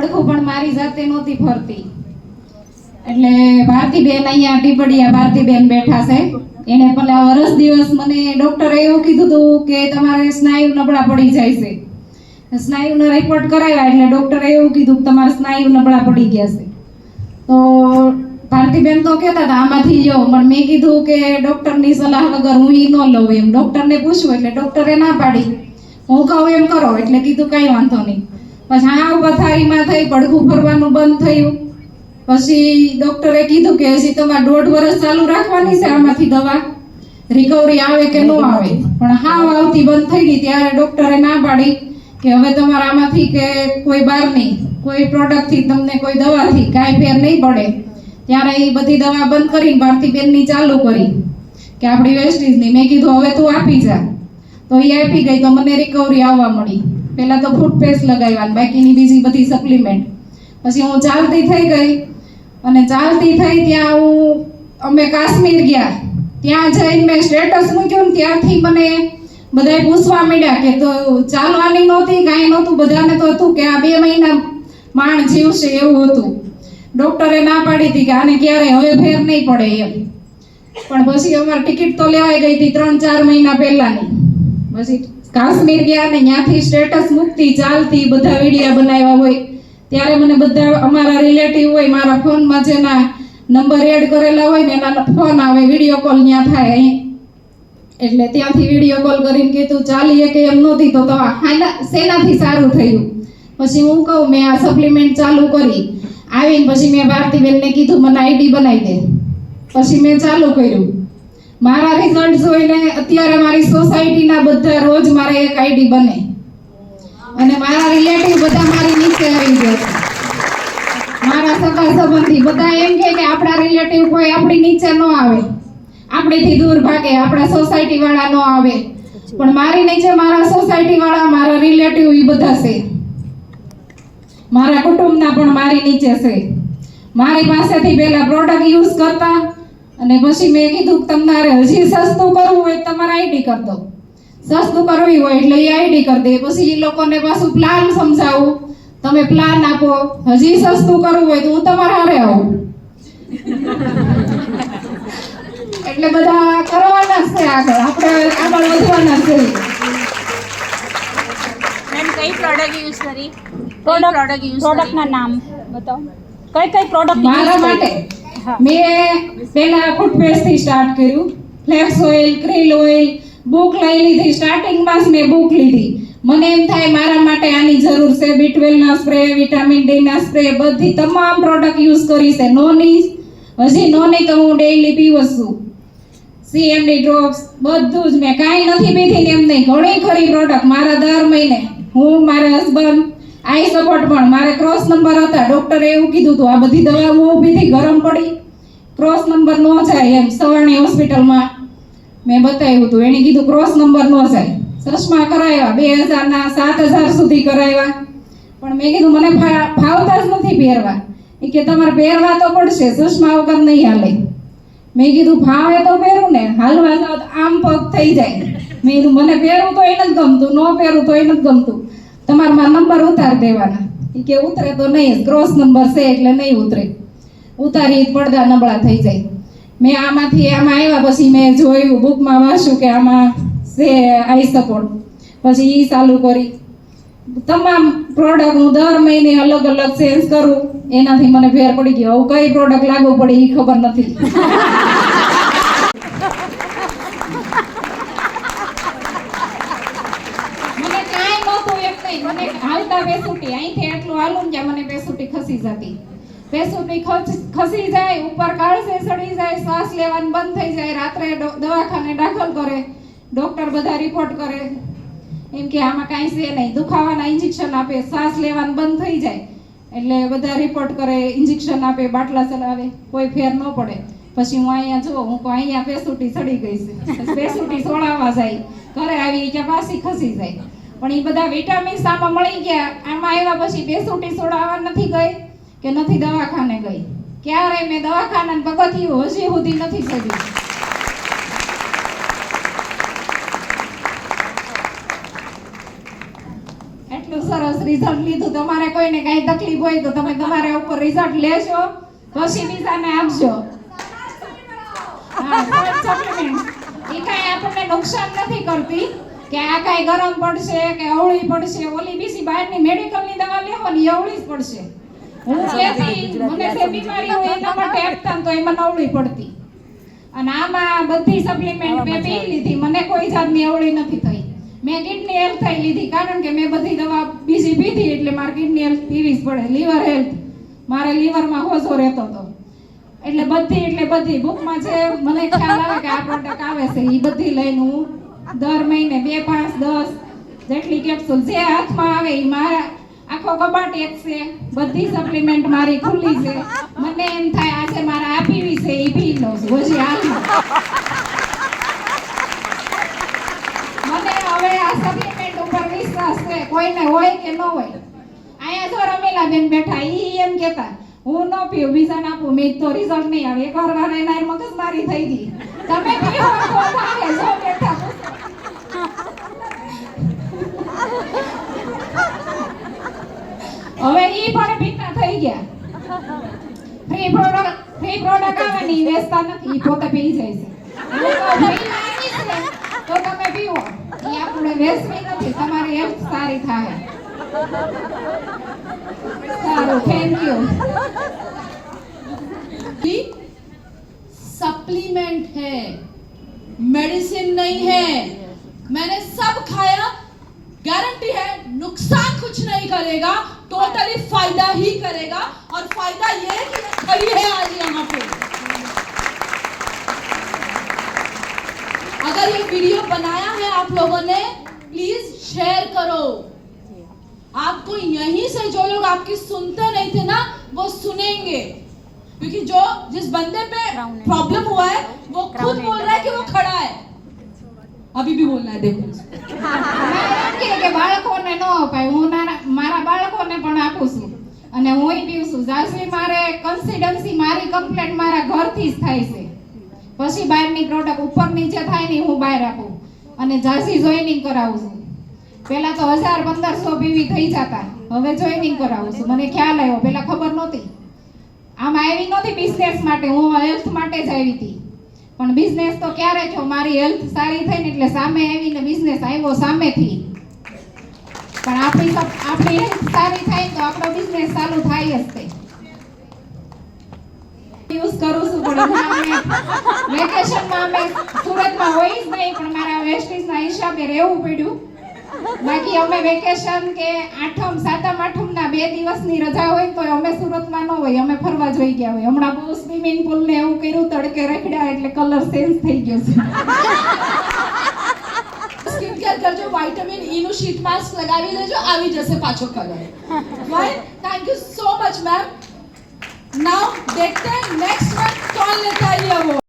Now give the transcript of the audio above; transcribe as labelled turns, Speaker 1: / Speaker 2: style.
Speaker 1: પડખું પણ મારી જાતે નહોતી ફરતી. એટલે ભારતીબેન અહીંયા ટીપડિયા ભારતીબેન બેઠા છે. એને પેલા વર્ષ દિવસ મને ડોક્ટરે એવું કીધું હતું કે તમારે સ્નાયુ નબળા પડી જાય છે. સ્નાયુનો રિપોર્ટ કરાવ્યા એટલે ડોક્ટરે એવું કીધું કે તમારા સ્નાયુ નબળા પડી ગયા છે. તો ભારતીબેન તો કહેતા હતા આમાંથી લો, પણ મેં કીધું કે ડોક્ટરની સલાહ વગર હું ઈ ન લઉં એમ. ડોક્ટરને પૂછ્યું એટલે ડોક્ટરે ના પાડી. હું કહું એમ કરો એટલે કીધું કઈ વાંધો નહીં. પછી આ પથારીમાં થઈ, પડખું ફરવાનું બંધ થયું. પછી ડોક્ટરે કીધું કે હજી તમારે 1.5 વર્ષ ચાલુ રાખવાની છે આમાંથી દવા, રિકવરી આવે કે ન આવે. પણ હાવ આવતી બંધ થઈ ગઈ ત્યારે ડોક્ટરે ના પાડી કે હવે તમારે આમાંથી કે કોઈ બહારની કોઈ પ્રોડક્ટથી તમને કોઈ દવાથી કાંઈ ફેર નહીં પડે. ત્યારે એ બધી દવા બંધ કરીને ભારતીબેનની ચાલુ કરી કે આપણી વેસ્ટીજની. મેં કીધું હવે તું આપી જા. તો એ આપી ગઈ તો મને રિકવરી આવવા મળી. પહેલાં તો ફૂટ પેસ્ટ લગાવ્યા, બાકીની બીજી બધી સપ્લિમેન્ટ. પછી હું ચાલતી થઈ ગઈ અને ચાલતી થઈ ત્યાં અમે કાશ્મીર ગયા. ત્યાં જઈને મેં સ્ટેટસ મૂક્યું ને ત્યારથી મને બધાએ પૂછવા માંડ્યા કે તો ચાલવાની નહોતી, કાંઈ નહોતું. બધાને તો હતું કે આ 2 મહિના માણ જીવશે એવું હતું. ડોક્ટરે ના પાડી હતી કે આને ક્યારે હવે ફેર નહીં પડે એમ. પણ પછી અમારી ટિકિટ તો લેવાઈ ગઈ હતી 3-4 મહિના પહેલાની. પછી કાશ્મીર ગયા ને ત્યાંથી સ્ટેટસ મૂકતી, ચાલતી, બધા વિડીયો બનાવ્યા હોય. ત્યારે મને બધા અમારા રિલેટિવ હોય, મારા ફોનમાં જેના નંબર એડ કરેલા હોય ને એના ફોન આવે, વિડીયો કોલ ત્યાં થાય. એટલે ત્યાંથી વિડીયો કોલ કરીને કીધું ચાલીએ કે એમ નહોતી તો શેનાથી સારું થયું. પછી હું કહું મેં આ સપ્લિમેન્ટ ચાલુ કરી. આવીને પછી મેં ભારતીબેનને કીધું મને આઈડી બનાવી દે. પછી મેં ચાલુ કર્યું. મારા રિઝલ્ટ જોઈને અત્યારે મારી સોસાયટીના બધા રોજ મારે એક આઈડી બને અને મારા રિલેટિવ બધા મારી નીચે આવી ગયા. મારા સગા સંબંધી બધા એમ કે આપણા રિલેટિવ કોઈ આપણી નીચે ન આવે, આપણીથી દૂર ભાગે, આપણા સોસાયટી વાળા ન આવે. પણ મારી નીચે મારા સોસાયટી વાળા, મારા રિલેટિવ એ બધા છે. મારા કુટુંબના પણ મારી નીચે છે. મારી પાસેથી પહેલા પ્રોડક્ટ યુઝ કરતા અને પછી મેં કીધું તમારે હજી સસ્તું કરવું હોય તમારે આઈડી કરી દો. સસ્તું કરવી હોય એટલે એ આઈડી કરી દે. પછી એ લોકોને પાછું પ્લાન સમજાવું, તમે પ્લાન આપો. હજી સસ્તું કરવું હોય તો હું તમારા હારે આવું. એટલે બધા કરવાના જ છે આગળ, આપણે આગળ વધવાના છે.
Speaker 2: મેમ કઈ પ્રોડક્ટ યુઝ કરી?
Speaker 3: પ્રોડક્ટના નામ બતાવો. કઈ પ્રોડક્ટ
Speaker 1: મારા માટે મેં પહેલા ફૂટ પેસ્ટ થી સ્ટાર્ટ કર્યું. ફ્લેક્સ ઓઇલ, ક્રીલ ઓઇલ, બુક લઈ લીધી. સ્ટાર્ટિંગમાં જ મેં બુક લીધી. મને એમ થાય મારા માટે આની જરૂર છે. B12 ના સ્પ્રે, વિટામિન ડી ના સ્પ્રે, બધી તમામ પ્રોડક્ટ યુઝ કરી છે. નોની હજી નોની તો હું ડેઈલી પીવું છું. CMD ડ્રોપ્સ બધું જ મેં કાંઈ નથી પીધી એમ નહીં. ઘણી ખરી પ્રોડક્ટ મારા દર મહિને. હું, મારા હસબન્ડ, આઈ સપોર્ટ પણ. મારે ક્રોસ નંબર હતા. ડોક્ટરે એવું કીધું હતું આ બધી દવા હું પીધી, ગરમ પડી, ક્રોસ નંબર ન જાય એમ. સવારની હોસ્પિટલમાં મેં બતાવ્યું હતું. એણે કીધું ક્રોસ નંબર ન જાય. ચશ્મા કરાવ્યા 2000 ના 7000 સુધી કરાવ્યા. પણ મેં કીધું મને ફાવતા જ નથી પહેરવા. એ કે તમારે પહેરવા તો પડશે, ચશ્મા વગર નહીં હાલે. મેં કીધું ફાવે તો પહેરું ને, હાલવા જાવ તો આમ પગ થઈ જાય. મેં કીધું મને પહેરવું તો એ નથી ગમતું, ન પહેરવું તો એ નથી ગમતું. તમારે મારા નંબર ઉતાર દેવાના. એ કે ઉતરે તો નહીં, ક્રોસ નંબર છે એટલે નહીં ઉતરે. ઉતારી પડદા નબળા થઈ જાય. મેં આમાંથી આમાં આવ્યા પછી મેં જોયું, બુકમાં વાંચ્યું કે આમાં છે આઈ સપોર્ટ. પછી એ ચાલુ કરી. તમામ પ્રોડક્ટ હું દર મહિને અલગ અલગ ચેન્જ કરું. એનાથી મને ફેર પડી ગયો. હવે કઈ પ્રોડક્ટ લાગુ પડી એ ખબર નથી. મને કાંઈ નહોતું એમ નહીં. મને હાલતા બેસુટી અહીંથી એટલું હાલું કે મને બેસુટી ખસી જતી. બેસુટી ખસી જાય, ઉપર કાળસે ચડી જાય, શ્વાસ લેવાનું બંધ થઈ જાય. રાત્રે દવાખાને દાખલ કરે. ડોક્ટર બધા રિપોર્ટ કરે એમ કે આમાં કાંઈ છે નહીં. દુખાવાના ઇન્જેક્શન આપે, શ્વાસ લેવાનું બંધ થઈ જાય. એટલે બધા રિપોર્ટ કરે, ઇન્જેક્શન આપે, બાટલા ચલાવે, કોઈ ફેર ન પડે. પછી હું અહીંયા જો હું અહીંયા પેસુટી ચડી ગઈ છે. પેસુટી સોળાવા જાય, ઘરે આવી કે પાછી ખસી જાય. પણ એ બધા વિટામિન્સ આમાં મળી ગયા. આમાં આવ્યા પછી પેસુટી સોળાવા નથી ગઈ કે નથી દવાખાને ગઈ. ક્યારે મેં દવાખાના પગથિયું હજી સુધી નથી ચડ્યું. એટલું સરસ રિઝલ્ટ લીધું, તમારે કોઈને કાંઈ તકલીફ હોય તો તમે તમારા ઉપર રિઝલ્ટ લેશો પછી બીજાને આપજો. હા, સપ્લિમેન્ટ એ કાંઈ આપણને નુકસાન નથી કરતી કે આ કાંઈ ગરમ પડશે કે અવળી પડશે. ઓલી બીજી બહારની મેડિકલની દવા લેવો ને એ અવળી જ પડશે. હું કહેતી મને જે બીમારી હોય એના માટે આપતા ને તો એ મને અવળી પડતી. અને આમાં બધી સપ્લિમેન્ટ મેં પી લીધી, મને કોઈ જાતની અવળી નથી થઈ. મેં કિડની હેલ્થ થઈ લીધી કારણ કે મેં બધી દવા બીજી પીધી એટલે મારે કિડની હેલ્થ પીવી જ પડે. લીવર હેલ્થ, મારે લીવરમાં હોજો રહેતો હતો એટલે બધી બુકમાં જે મને ખ્યાલ આવે કે આ પ્રોડક્ટ આવે છે એ બધી લઈને હું દર મહિને 2, 5, 10 જેટલી કેપ્સ્યુલ જે હાથમાં આવે એ મારા આખો કબાટ એક છે. બધી સપ્લિમેન્ટ મારી ખુલ્લી છે. મને એમ થાય આજે મારે આ પીવી છે એ પી લઉં છું હજી હાલમાં. મને હવે આ સપ્લિમેન્ટ ઉપર વિશ્વાસ છે, કોઈને હોય કે ન હોય. અહીંયા જો રમીલાબેન બેઠા ઈ એમ કહેતા હું ન પીવું બીજાને આપું, મેં તો રિઝલ્ટ નહીં આવે. એકવાર વાર એના મગજમારી થઈ ગઈ. તમે પીવો તો થાય જો બેઠા. હવે ઈ પણ પીતા થઈ ગયા. ફ્રી પ્રોડક્ટ આવે ને ઈ વેચતા નથી, ઈ પોતે પી જાય છે. હું તો ભાઈ આવી છે તો તમે પીવો, ઈ આપણે વેચવી નથી, તમારી હેલ્થ સારી થાય. સારું, થેન્ક યુ.
Speaker 4: सप्लीमेंट है, मेडिसिन नहीं है. मैंने सब खाया, गारंटी है नुकसान कुछ नहीं करेगा, टोटली फायदा ही करेगा. और फायदा ये है कि मैं खड़ी है आज यहाँ पे. अगर ये वीडियो बनाया है आप लोगों ने, प्लीज शेयर करो. आपको यहीं से जो लोग आपकी सुनते नहीं थे ना वो सुनेंगे, क्योंकि जो जिस बंदे पे प्रॉब्लम हुआ है वो खुद बोल रहा है कि वो खड़ा है. अभी भी बोलना है, देखो.
Speaker 1: કે બાળકોને ન અપાય, હું મારા બાળકોને પણ આપું છું અને હુંય પીવું છું. જાસી મારે કન્સિડન્સી મારી કમ્પ્લેટ મારા ઘરથી જ થાય છે. પછી બહારની પ્રોડક્ટ ઉપર નીચે થાય ને હું બહાર આપું અને જાસી જોઈનિંગ કરાવું છું. પહેલા તો 1000-1500 પીવી થઈ જતા, હવે જોઈનિંગ કરાવું છું. મને ખ્યાલ આવ્યો, પહેલા ખબર નહોતી. આમ આવી નહોતી બિઝનેસ માટે, હું હેલ્થ માટે જ આવી હતી. પણ બિઝનેસ તો ક્યારે થયો, મારી હેલ્થ સારી થઈ ને એટલે સામે આવીને બિઝનેસ આવ્યો સામેથી. પણ આપણી હેલ્થ સારી થાય તો આપણો બિઝનેસ ચાલુ થાય જ તે. યુઝ કરું છું પણ વેકેશનમાં અમે સુરતમાં હોય જ નહીં, પણ મારા વેસ્ટીઝના હિસાબે રહેવું પડ્યું. બાકી અમે વેકેશન કે આઠમ સાતમ આઠમના 2 દિવસની રજા હોય તો અમે સુરતમાં ન હોય, અમે ફરવા જોઈ ગયા હોય. હમણાં બહુ સ્વિમિંગ પુલ ને એવું કર્યું, તડકે રખડ્યા એટલે કલર ચેન્જ થઈ ગયો છે.
Speaker 4: સ્કિન કેર કરજો, વિટામિન ઈ નું શીટ માસ્ક લગાવી લેજો, આવી જશે પાછો colour. Right, thank you so much ma'am. Now देखते हैं नेक्स्ट मंथ कौन लेता है ये अवार्ड.